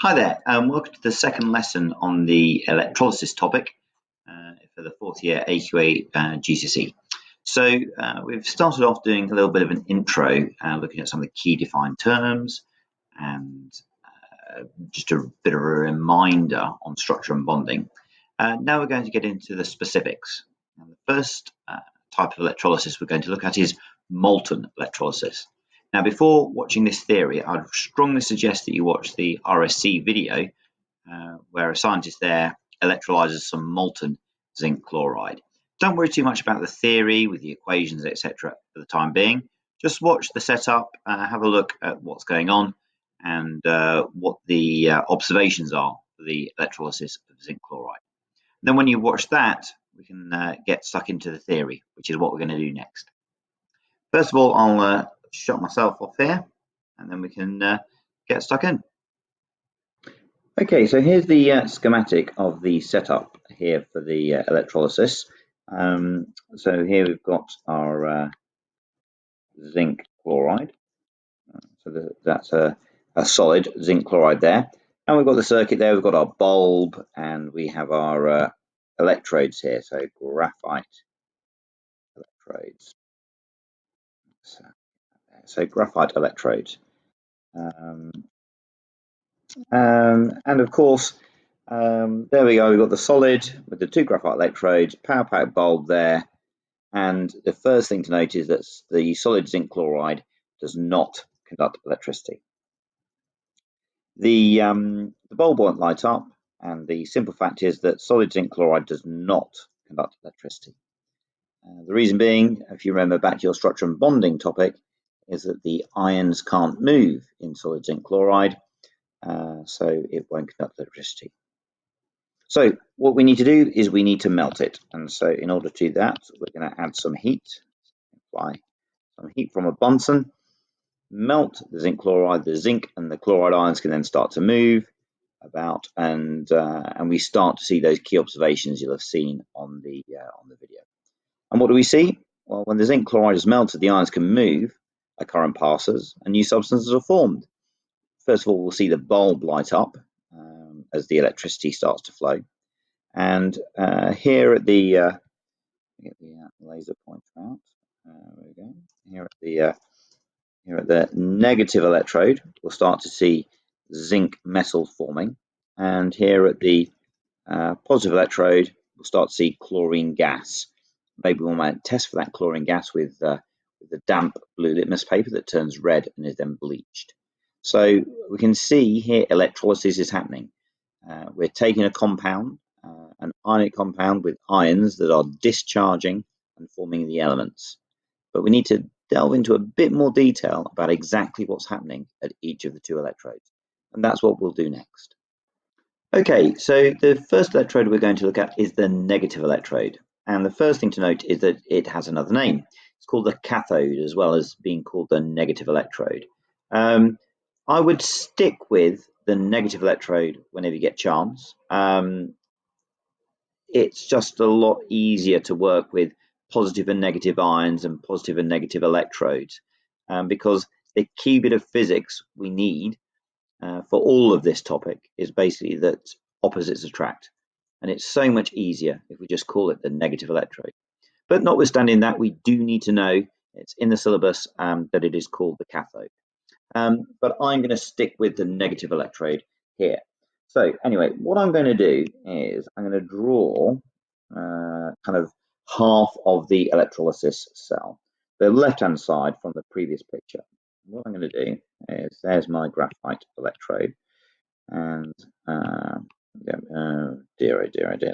Hi there, and welcome to the second lesson on the electrolysis topic for the fourth year AQA GCSE. So we've started off doing a little bit of an intro, looking at some of the key defined terms and just a bit of a reminder on structure and bonding. Now we're going to get into the specifics. And the first type of electrolysis we're going to look at is molten electrolysis. Now, before watching this theory, I'd strongly suggest that you watch the RSC video where a scientist there electrolyzes some molten zinc chloride. Don't worry too much about the theory with the equations, etc. for the time being. Just watch the setup, have a look at what's going on and what the observations are for the electrolysis of zinc chloride. And then when you watch that, we can get stuck into the theory, which is what we're going to do next. First of all, I'll shut myself off here and then we can get stuck in. Okay, so here's the schematic of the setup here for the electrolysis. So here we've got our zinc chloride. So that's a solid zinc chloride there. And we've got the circuit there, we've got our bulb, and we have our electrodes here, so graphite electrodes. So graphite electrodes. And of course, there we go, we've got the solid with the two graphite electrodes, power pack bulb there, and the first thing to note is that the solid zinc chloride does not conduct electricity. The bulb won't light up, and the simple fact is that solid zinc chloride does not conduct electricity. The reason being, if you remember back to your structure and bonding topic, is that the ions can't move in solid zinc chloride, so it won't conduct electricity. So what we need to do is we need to melt it, and so in order to do that, we're going to add some heat. Apply some heat from a Bunsen, melt the zinc chloride. The zinc and the chloride ions can then start to move about, and we start to see those key observations you'll have seen on the video. And what do we see? Well, when the zinc chloride is melted, the ions can move, a current passes, and new substances are formed. First of all, we'll see the bulb light up as the electricity starts to flow. And here at the get the laser pointer out. There we go. Here at the negative electrode, we'll start to see zinc metal forming, and here at the positive electrode, we'll start to see chlorine gas. Maybe we might test for that chlorine gas with the damp blue litmus paper that turns red and is then bleached. So we can see here electrolysis is happening. We're taking a compound, an ionic compound with ions that are discharging and forming the elements. But we need to delve into a bit more detail about exactly what's happening at each of the two electrodes. And that's what we'll do next. Okay, so the first electrode we're going to look at is the negative electrode. And the first thing to note is that it has another name. It's called the cathode, as well as being called the negative electrode. I would stick with the negative electrode whenever you get a chance. It's just a lot easier to work with positive and negative ions and positive and negative electrodes, because the key bit of physics we need for all of this topic is basically that opposites attract, and it's so much easier if we just call it the negative electrode. But notwithstanding that, we do need to know, it's in the syllabus, that it is called the cathode. But I'm going to stick with the negative electrode here. So anyway, what I'm going to do is I'm going to draw kind of half of the electrolysis cell, the left-hand side from the previous picture. What I'm going to do is, there's my graphite electrode, and dear,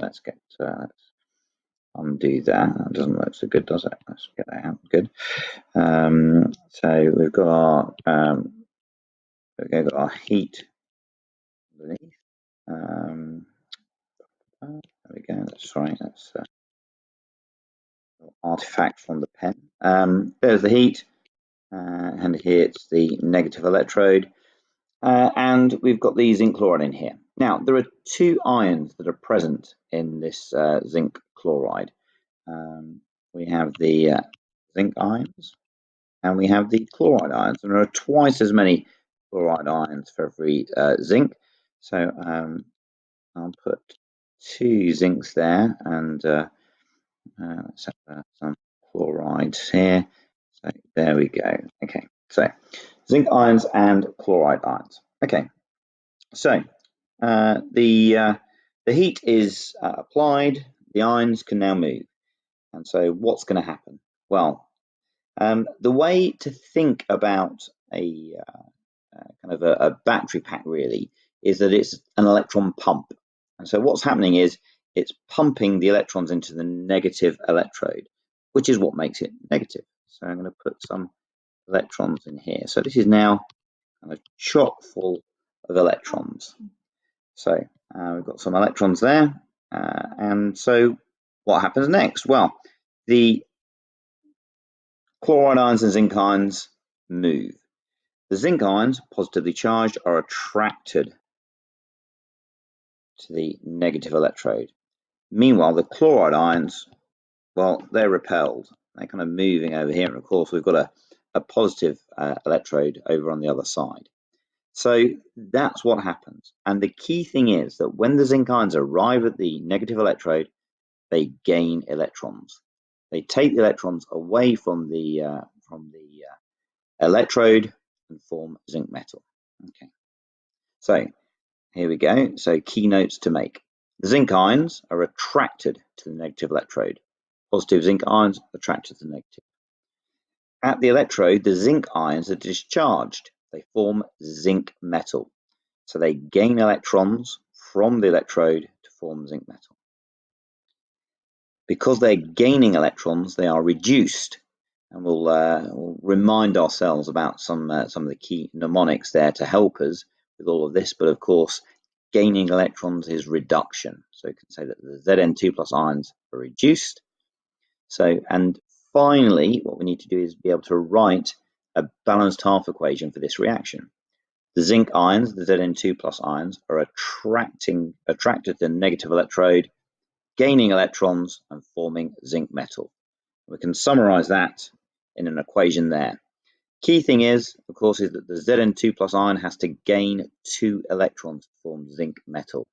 let's undo that. That doesn't look so good, does it? Let's get that out. Good. So we've got our heat underneath. There we go. That's artifact from the pen. There's the heat, and here it's the negative electrode, and we've got the zinc chloride in here. Now, there are two ions that are present in this zinc chloride. We have the zinc ions, and we have the chloride ions, and there are twice as many chloride ions for every zinc. So I'll put 2 zincs there, and let's have some chlorides here. So there we go. Okay, so zinc ions and chloride ions. Okay, so the heat is applied. The ions can now move, and so what's going to happen? Well, the way to think about a kind of a battery pack really is that it's an electron pump. And so what's happening is it's pumping the electrons into the negative electrode, which is what makes it negative. So I'm going to put some electrons in here. So this is now kind of chock full of electrons. So we've got some electrons there. And so what happens next? Well, the chloride ions and zinc ions move. The zinc ions, positively charged, are attracted to the negative electrode. Meanwhile, the chloride ions, well, they're repelled. They're kind of moving over here. And of course, we've got a positive electrode over on the other side. So that's what happens. And the key thing is that when the zinc ions arrive at the negative electrode, they gain electrons. They take the electrons away from the electrode and form zinc metal. Okay. So here we go. So key notes to make. The zinc ions are attracted to the negative electrode. Positive zinc ions attracted to the negative. At the electrode, the zinc ions are discharged. They form zinc metal. So they gain electrons from the electrode to form zinc metal. Because they're gaining electrons, they are reduced. And we'll remind ourselves about some of the key mnemonics there to help us with all of this. But of course, gaining electrons is reduction. So you can say that the Zn2 plus ions are reduced. So, and finally, what we need to do is be able to write a balanced half equation for this reaction. The zinc ions, the Zn2 plus ions, are attracted to the negative electrode, gaining electrons and forming zinc metal. We can summarize that in an equation there. Key thing is, of course, is that the Zn2 plus ion has to gain 2 electrons to form zinc metal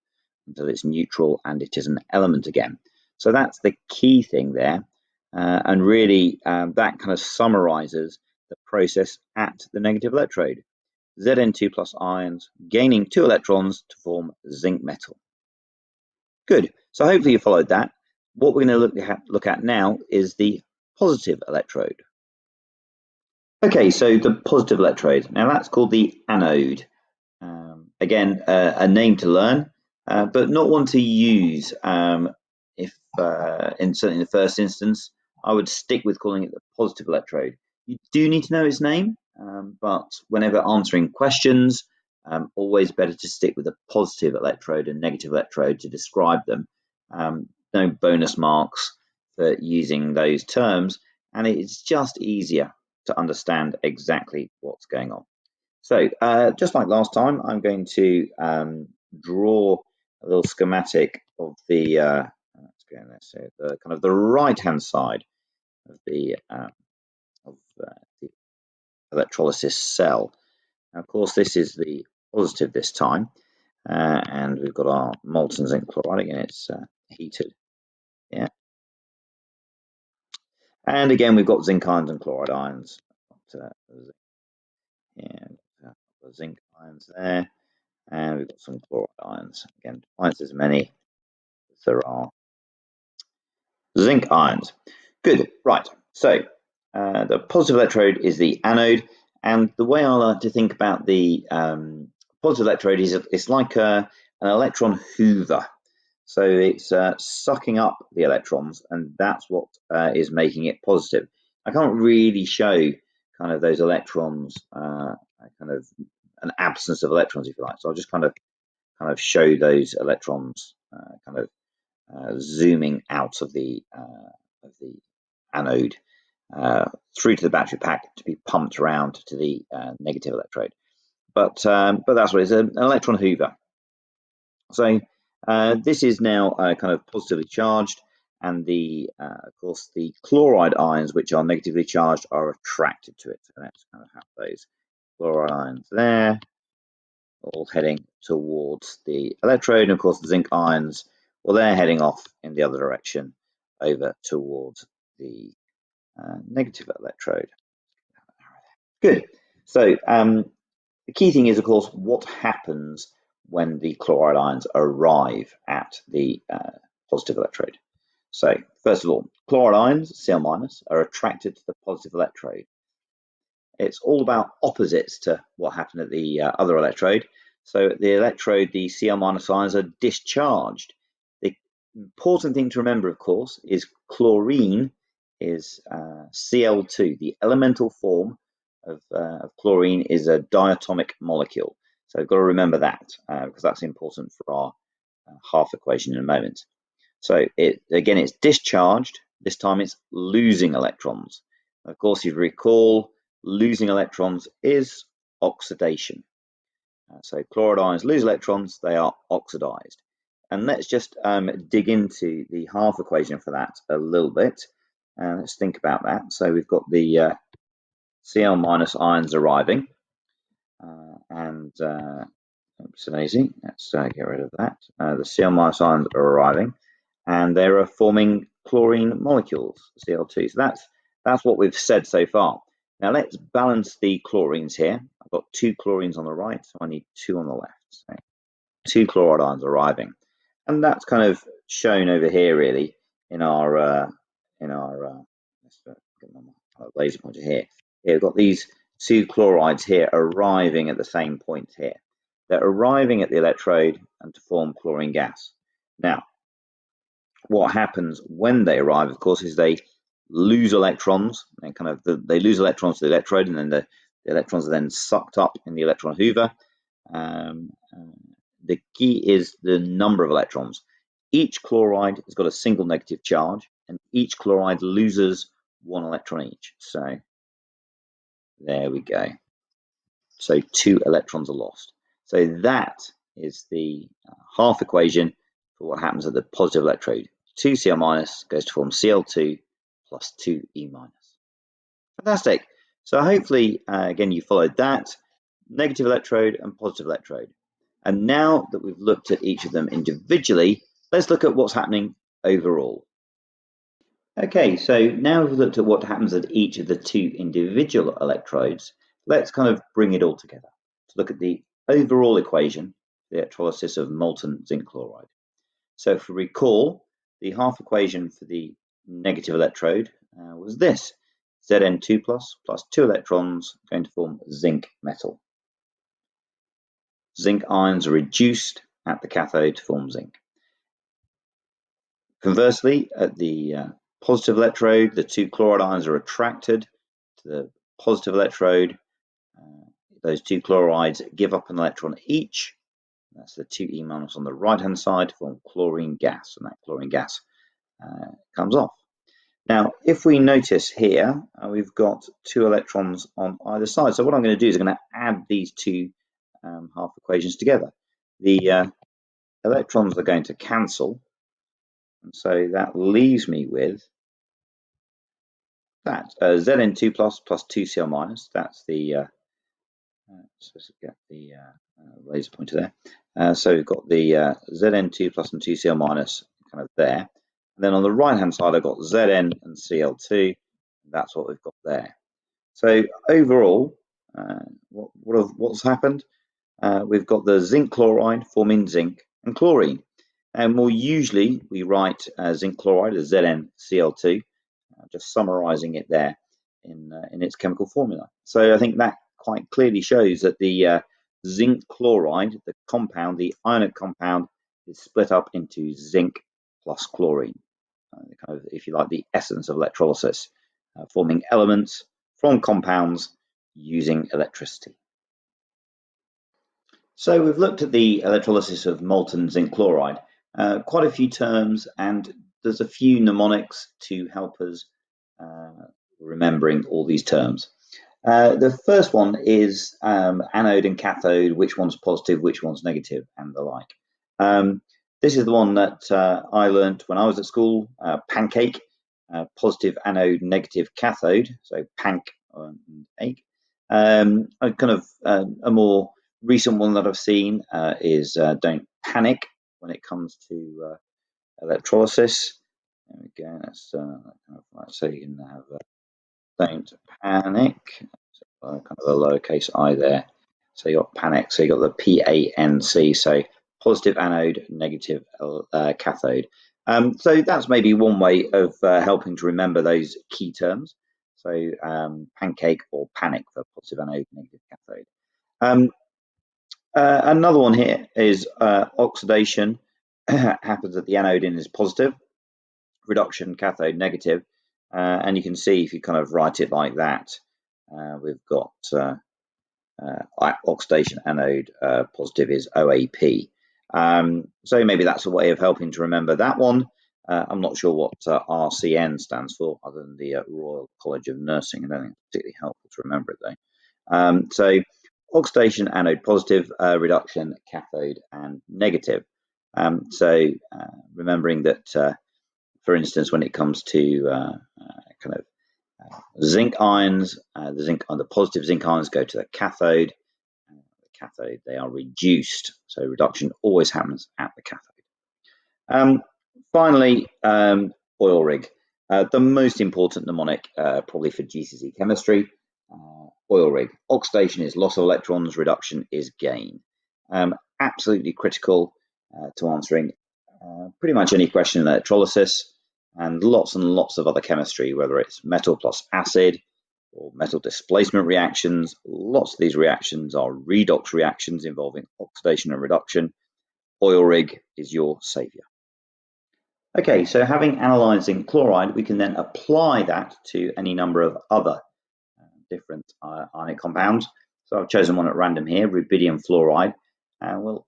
until it's neutral and it is an element again. So that's the key thing there. And really, that kind of summarizes the process at the negative electrode. Zn2 plus ions gaining 2 electrons to form zinc metal. Good. So hopefully you followed that. What we're going to look at now is the positive electrode. Okay, so the positive electrode. Now that's called the anode. Again, a name to learn, but not one to use. If certainly in the first instance, I would stick with calling it the positive electrode. You do need to know its name, but whenever answering questions, always better to stick with a positive electrode and negative electrode to describe them. No bonus marks for using those terms, and it's just easier to understand exactly what's going on. So just like last time, I'm going to draw a little schematic of the let's go in there. So the kind of the right-hand side of the electrolysis cell. Now, of course, this is the positive this time, and we've got our molten zinc chloride. Again, it's heated. Yeah, and again we've got zinc ions and chloride ions. Yeah, the zinc ions there. And we've got some chloride ions. Again, twice as many as there are zinc ions. Good, right. So the positive electrode is the anode. And the way I like to think about the positive electrode is it's like an electron hoover. So it's sucking up the electrons, and that's what is making it positive. I can't really show kind of those electrons, kind of an absence of electrons, if you like. So I'll just kind of show those electrons kind of zooming out of the anode through to the battery pack to be pumped around to the negative electrode. But that's what it is, an electron hoover. So this is now kind of positively charged, and of course the chloride ions, which are negatively charged, are attracted to it. So let's kind of have those chloride ions there, all heading towards the electrode. And of course, the zinc ions, well, they're heading off in the other direction over towards the negative electrode. Good. So the key thing is, of course, what happens when the chloride ions arrive at the positive electrode. So first of all, chloride ions, Cl-, are attracted to the positive electrode. It's all about opposites to what happened at the other electrode. So at the electrode, the Cl- ions are discharged. The important thing to remember, of course, is chlorine is Cl2. The elemental form of chlorine is a diatomic molecule. So we've got to remember that because that's important for our half equation in a moment. So again, it's discharged. This time it's losing electrons. Of course, if you recall, losing electrons is oxidation. So chloride ions lose electrons, they are oxidized. And let's just dig into the half equation for that a little bit. Let's think about that. So we've got the Cl- ions arriving. Oops, daisy, let's get rid of that. The Cl- ions are arriving, and they're forming chlorine molecules, Cl2. So that's what we've said so far. Now let's balance the chlorines here. I've got 2 chlorines on the right, so I need 2 on the left. So 2 chloride ions arriving, and that's kind of shown over here really in our let's get my laser pointer here. Here we've got these 2 chlorides here arriving at the same point here. They're arriving at the electrode and to form chlorine gas. Now, what happens when they arrive, of course, is they lose electrons and they lose electrons to the electrode, and then the electrons are then sucked up in the electron hoover. The key is the number of electrons. Each chloride has got a single negative charge, and each chloride loses 1 electron each. So there we go. So 2 electrons are lost. So that is the half equation for what happens at the positive electrode. 2 Cl- goes to form Cl2 plus 2 E-. Fantastic. So hopefully, again, you followed that. Negative electrode and positive electrode. And now that we've looked at each of them individually, let's look at what's happening overall. Okay, so now we've looked at what happens at each of the 2 individual electrodes. Let's kind of bring it all together to look at the overall equation, the electrolysis of molten zinc chloride. So if we recall, the half equation for the negative electrode was this: Zn2 plus 2 electrons going to form zinc metal. Zinc ions are reduced at the cathode to form zinc. Conversely, at the positive electrode, the 2 chloride ions are attracted to the positive electrode. Those 2 chlorides give up an electron each. That's the 2 E- on the right-hand side to form chlorine gas, and that chlorine gas comes off. Now, if we notice here, we've got 2 electrons on either side. So what I'm going to do is I'm going to add these 2 half equations together. The electrons are going to cancel, and so that leaves me with that Zn2 plus 2 Cl-. That's the let's get the laser pointer there. So we've got the Zn2 plus and 2 Cl- kind of there. And then on the right hand side, I've got Zn and Cl2. That's what we've got there. So overall, what's happened? We've got the zinc chloride forming zinc and chlorine. And more usually, we write zinc chloride as ZnCl2, just summarizing it there in its chemical formula. So I think that quite clearly shows that the zinc chloride, the compound, the ionic compound, is split up into zinc plus chlorine, kind of, if you like, the essence of electrolysis, forming elements from compounds using electricity. So we've looked at the electrolysis of molten zinc chloride, quite a few terms, and there's a few mnemonics to help us remembering all these terms. The first one is anode and cathode, which one's positive, which one's negative, and the like. This is the one that I learned when I was at school, pancake, positive anode, negative cathode, so pank and egg. A kind of a more Recent one that I've seen is don't panic when it comes to electrolysis. There we go. That's right. So you can have don't panic. Kind of a lowercase I there. So you got panic. So you got the PANC. So positive anode, negative cathode. So that's maybe one way of helping to remember those key terms. So pancake or panic for positive anode, negative cathode. Another one here is oxidation happens at the anode and is positive, reduction cathode negative, and you can see if you kind of write it like that, we've got oxidation anode positive is OAP. So maybe that's a way of helping to remember that one. I'm not sure what RCN stands for, other than the Royal College of Nursing. I don't think it's particularly helpful to remember it though. So oxidation anode positive, reduction cathode and negative. So remembering that, for instance, when it comes to kind of zinc ions, the positive zinc ions go to the cathode. They are reduced, so reduction always happens at the cathode. Finally, oil rig, the most important mnemonic probably for GCSE chemistry. Oil rig, oxidation is loss of electrons, reduction is gain. Absolutely critical to answering pretty much any question in electrolysis, and lots of other chemistry, whether it's metal plus acid or metal displacement reactions. Lots of these reactions are redox reactions involving oxidation and reduction. Oil rig is your savior. Okay, so having analysed zinc chloride, we can then apply that to any number of other different ionic compounds. So I've chosen one at random here, rubidium fluoride, and we'll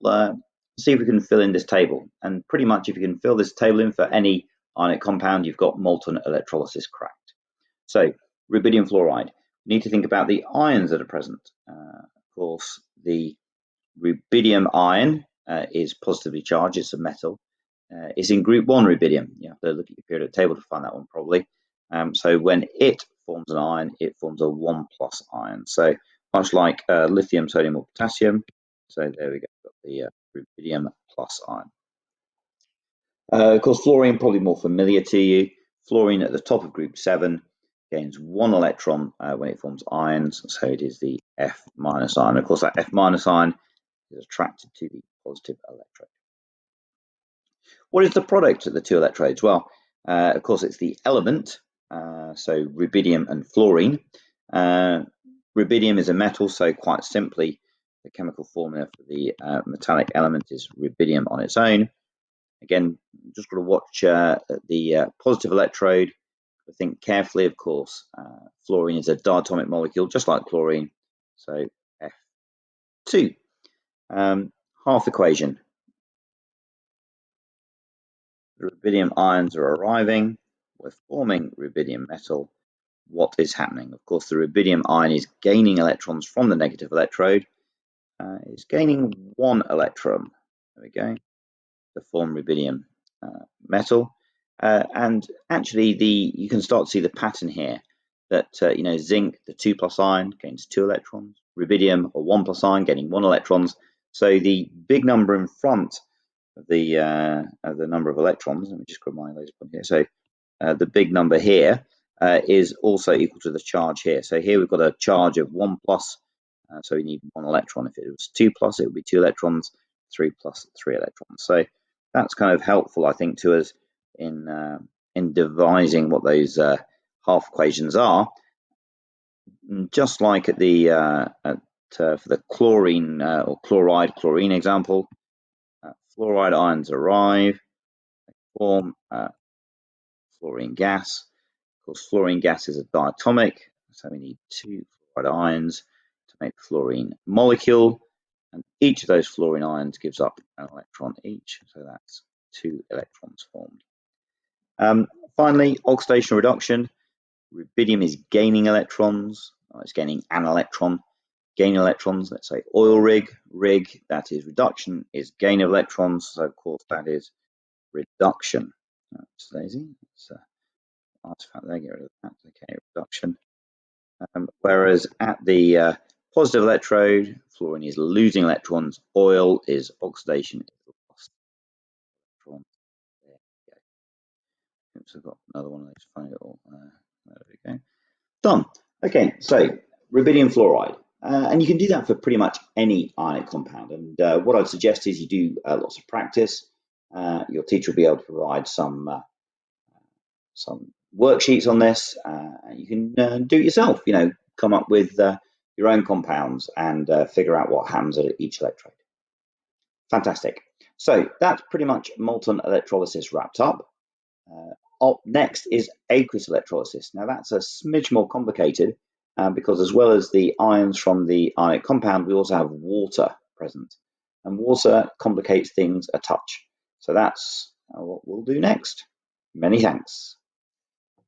see if we can fill in this table. And pretty much if you can fill this table in for any ionic compound, you've got molten electrolysis cracked. So rubidium fluoride, we need to think about the ions that are present. Of course, the rubidium ion is positively charged, it's a metal. It's in group 1 rubidium. You have to look at your periodic table to find that one probably. So when it forms an ion, it forms a 1+ ion. So much like lithium, sodium, or potassium. So there we go, got the rubidium plus ion. Of course, fluorine, probably more familiar to you. Fluorine at the top of group 7 gains 1 electron when it forms ions, so it is the F- ion. Of course, that F- ion is attracted to the positive electrode. What is the product of the two electrodes? Well, of course, it's the element, so rubidium and fluorine. Rubidium is a metal, so quite simply, the chemical formula for the metallic element is rubidium on its own. Again, just got to watch the positive electrode. Think carefully, of course. Fluorine is a diatomic molecule, just like chlorine, so F2. Half equation. The rubidium ions are arriving. We're forming rubidium metal. What is happening? Of course, the rubidium ion is gaining electrons from the negative electrode. It's gaining 1 electron. There we go. To form rubidium metal. And actually, you can start to see the pattern here that zinc, the 2+ ion, gains 2 electrons. Rubidium, a 1+ ion, gaining 1 electrons. So the big number in front of the number of electrons. Let me just grab my laser point here. So the big number here is also equal to the charge here. So here we've got a charge of 1+, so we need 1 electron. If it was 2+, it would be 2 electrons. 3+, 3 electrons. So that's kind of helpful, I think, to us in devising what those half equations are. Just like at the for the chlorine or chlorine example, fluoride ions arrive, they form fluorine gas. Of course, fluorine gas is a diatomic, so we need 2 fluoride ions to make the fluorine molecule, and each of those fluorine ions gives up an electron each, so that's 2 electrons formed. Finally, oxidation reduction. Rubidium is gaining electrons. It's gaining an electron. Gain electrons, let's say oil rig, that is reduction, is gain of electrons, so of course that is reduction. That's lazy. It's artifact there, get rid of that. Okay, reduction. Whereas at the positive electrode, fluorine is losing electrons, oil is oxidation, lost electrons. There we go. Oops, I've got another one of those funny little, there we go. Done. Okay, so rubidium fluoride. And you can do that for pretty much any ionic compound. And what I'd suggest is you do lots of practice. Your teacher will be able to provide some worksheets on this. You can do it yourself, come up with your own compounds and figure out what happens at each electrode. Fantastic. So that's pretty much molten electrolysis wrapped up. Up next is aqueous electrolysis. Now that's a smidge more complicated because as well as the ions from the ionic compound, we also have water present. And water complicates things a touch. So that's what we'll do next. Many thanks.